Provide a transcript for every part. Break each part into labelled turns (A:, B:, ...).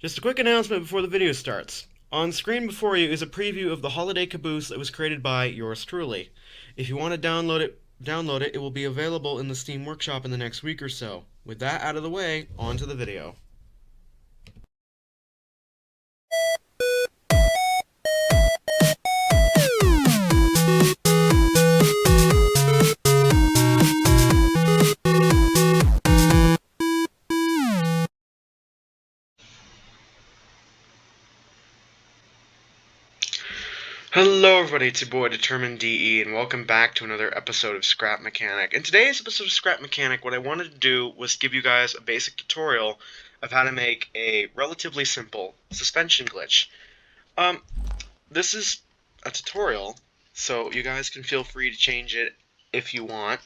A: Just a quick announcement before the video starts. On screen before you is a preview of the holiday caboose that was created by yours truly. If you want to download it. It will be available in the Steam Workshop in the next week or so. With that out of the way, on to the video. Hello everybody, it's your boy Determined DE, and welcome back to another episode of Scrap Mechanic. In today's episode of Scrap Mechanic, what I wanted to do was give you guys a basic tutorial of how to make a relatively simple suspension glitch. This is a tutorial, so you guys can feel free to change it if you want.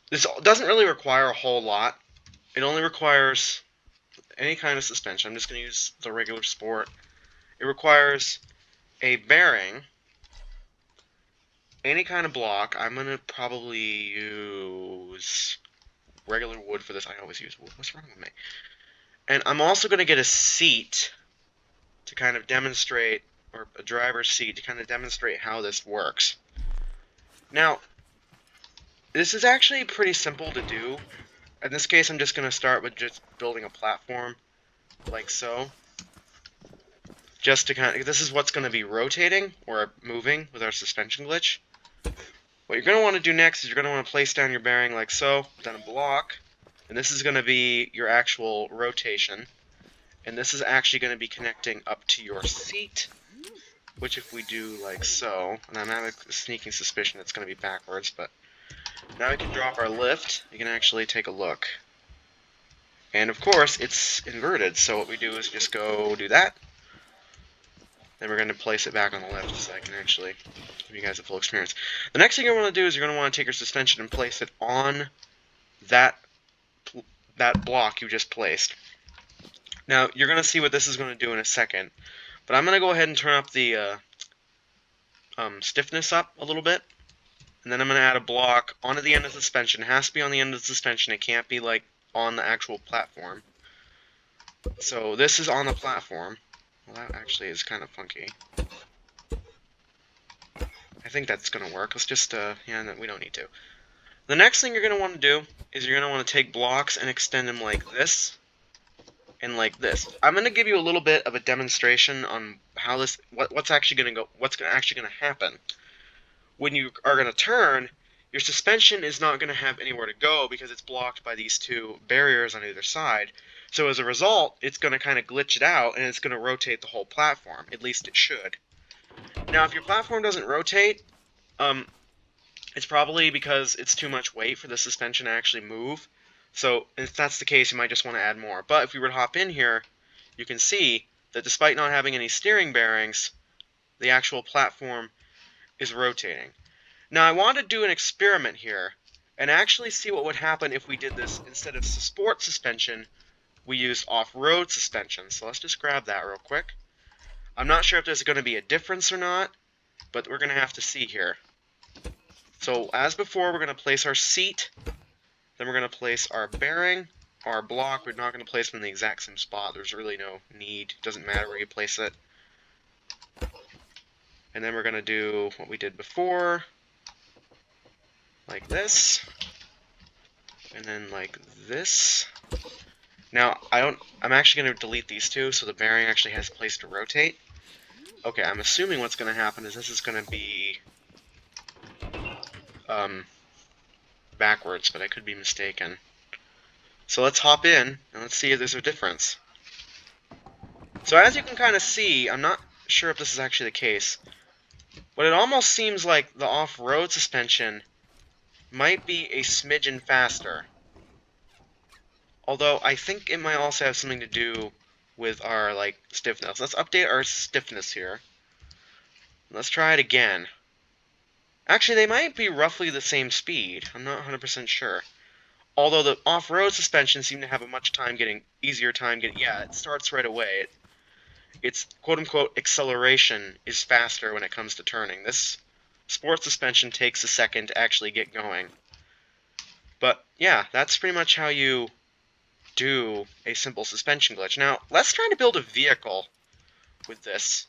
A: This doesn't really require a whole lot. It only requires any kind of suspension. I'm just going to use the regular sport. It requires a bearing, any kind of block. I'm going to probably use regular wood for this. I always use wood. What's wrong with me? And I'm also going to get a seat to kind of demonstrate, or a driver's seat to kind of demonstrate how this works. Now, this is actually pretty simple to do. In this case, I'm just going to start with just building a platform, like so. Just to kind of, this is what's going to be rotating or moving with our suspension glitch. What you're going to want to do next is you're going to want to place down your bearing like so, then a block, and this is going to be your actual rotation. And this is actually going to be connecting up to your seat, which if we do like so, and I'm having a sneaking suspicion it's going to be backwards, but now we can drop our lift. You can actually take a look. And of course, it's inverted, so what we do is just go do that. Then we're going to place it back on the lift so I can actually give you guys a full experience. The next thing you're going to do is you're going to want to take your suspension and place it on that block you just placed. Now, you're going to see what this is going to do in a second, but I'm going to go ahead and turn up the stiffness up a little bit, and then I'm going to add a block onto the end of the suspension. It has to be on the end of the suspension. It can't be like on the actual platform. So this is on the platform. Well, that actually is kind of funky. I think that's going to work. Let's just, yeah, we don't need to. The next thing you're going to want to do is you're going to want to take blocks and extend them like this and like this. I'm going to give you a little bit of a demonstration on how this, what's actually going to happen. When you are going to turn, your suspension is not going to have anywhere to go because it's blocked by these two barriers on either side. So as a result, it's going to kind of glitch it out, and it's going to rotate the whole platform. At least it should. Now, if your platform doesn't rotate, it's probably because it's too much weight for the suspension to actually move. So if that's the case, you might just want to add more. But if we were to hop in here, you can see that despite not having any steering bearings, the actual platform is rotating. Now, I want to do an experiment here and actually see what would happen if we did this instead of sport suspension. We used off-road suspension. So let's just grab that real quick. I'm not sure if there's going to be a difference or not, but we're going to have to see here. So as before, we're going to place our seat, then we're going to place our bearing, our block. We're not going to place them in the exact same spot. There's really no need. It doesn't matter where you place it. And then we're going to do what we did before, like this, and then like this. Now, I'm actually going to delete these two, so the bearing actually has a place to rotate. Okay, I'm assuming what's going to happen is this is going to be backwards, but I could be mistaken. So let's hop in, and let's see if there's a difference. So as you can kind of see, I'm not sure if this is actually the case, but it almost seems like the off-road suspension might be a smidgen faster. Although I think it might also have something to do with our stiffness. Let's update our stiffness here. Let's try it again. Actually, they might be roughly the same speed. I'm not 100% sure. Although the off-road suspension seem to have a much easier time getting. Yeah, it starts right away. Its quote-unquote acceleration is faster when it comes to turning. This sport suspension takes a second to actually get going. But yeah, that's pretty much how you do a simple suspension glitch. Now, let's try to build a vehicle with this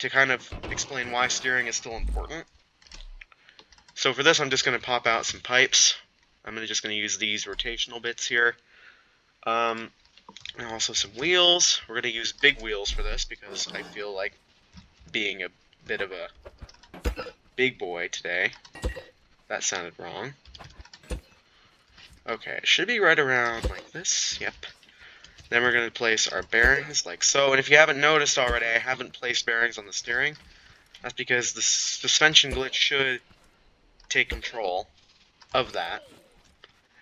A: to kind of explain why steering is still important. So for this, I'm just going to pop out some pipes. I'm just going to use these rotational bits here. And also some wheels. We're going to use big wheels for this because I feel like being a bit of a big boy today. That sounded wrong. Okay, it should be right around like this. Yep. Then we're going to place our bearings like so. And if you haven't noticed already, I haven't placed bearings on the steering. That's because the suspension glitch should take control of that.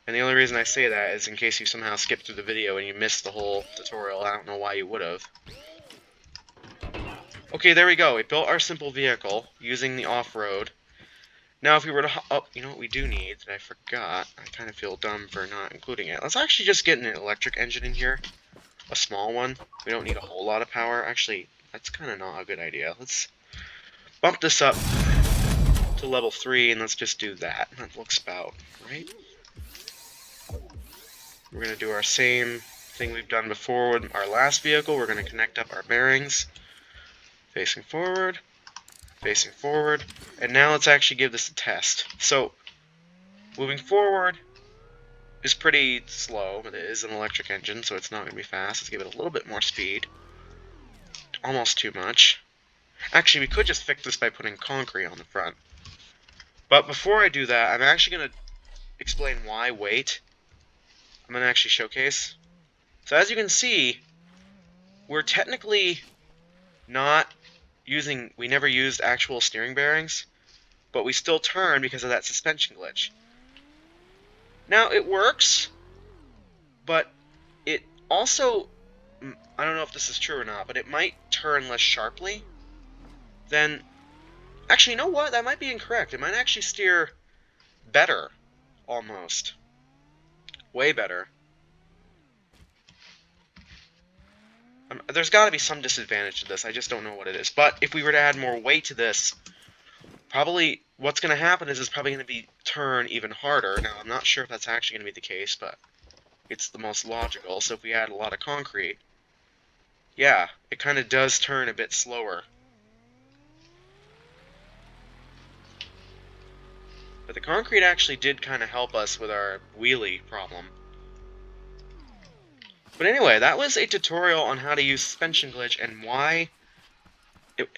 A: And the only reason I say that is in case you somehow skipped through the video and you missed the whole tutorial. I don't know why you would have. Okay, there we go. We built our simple vehicle using the off-road. Now, if we were to... Oh, you know what we do need that I forgot? I kind of feel dumb for not including it. Let's actually just get an electric engine in here. A small one. We don't need a whole lot of power. Actually, that's kind of not a good idea. Let's bump this up to level 3, and let's just do that. That looks about right. We're going to do our same thing we've done before with our last vehicle. We're going to connect up our bearings. Facing forward. Facing forward. And now let's actually give this a test. So, moving forward is pretty slow, but it is an electric engine, so it's not going to be fast. Let's give it a little bit more speed. Almost too much. Actually, we could just fix this by putting concrete on the front. But before I do that, I'm actually going to explain why wait. I'm going to actually showcase. So as you can see, we're technically not using, we never used actual steering bearings, but we still turn because of that suspension glitch. Now, it works, but it also, I don't know if this is true or not, but it might turn less sharply than, actually, you know what? That might be incorrect. It might actually steer better, almost. Way better. There's got to be some disadvantage to this. I just don't know what it is. But if we were to add more weight to this, probably what's going to happen is it's probably going to be turn even harder. Now, I'm not sure if that's actually going to be the case, but it's the most logical. So if we add a lot of concrete, yeah, it kind of does turn a bit slower. But the concrete actually did kind of help us with our wheelie problem. But anyway, that was a tutorial on how to use suspension glitch and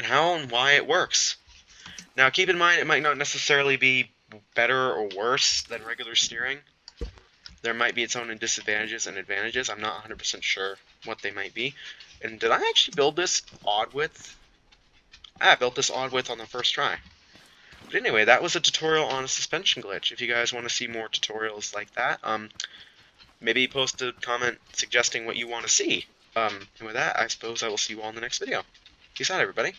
A: how and why it works. Now keep in mind, it might not necessarily be better or worse than regular steering. There might be its own disadvantages and advantages. I'm not 100% sure what they might be. And did I actually build this odd width? I built this odd width on the first try. But anyway, that was a tutorial on a suspension glitch. If you guys want to see more tutorials like that, maybe post a comment suggesting what you want to see. And with that, I suppose I will see you all in the next video. Peace out, everybody.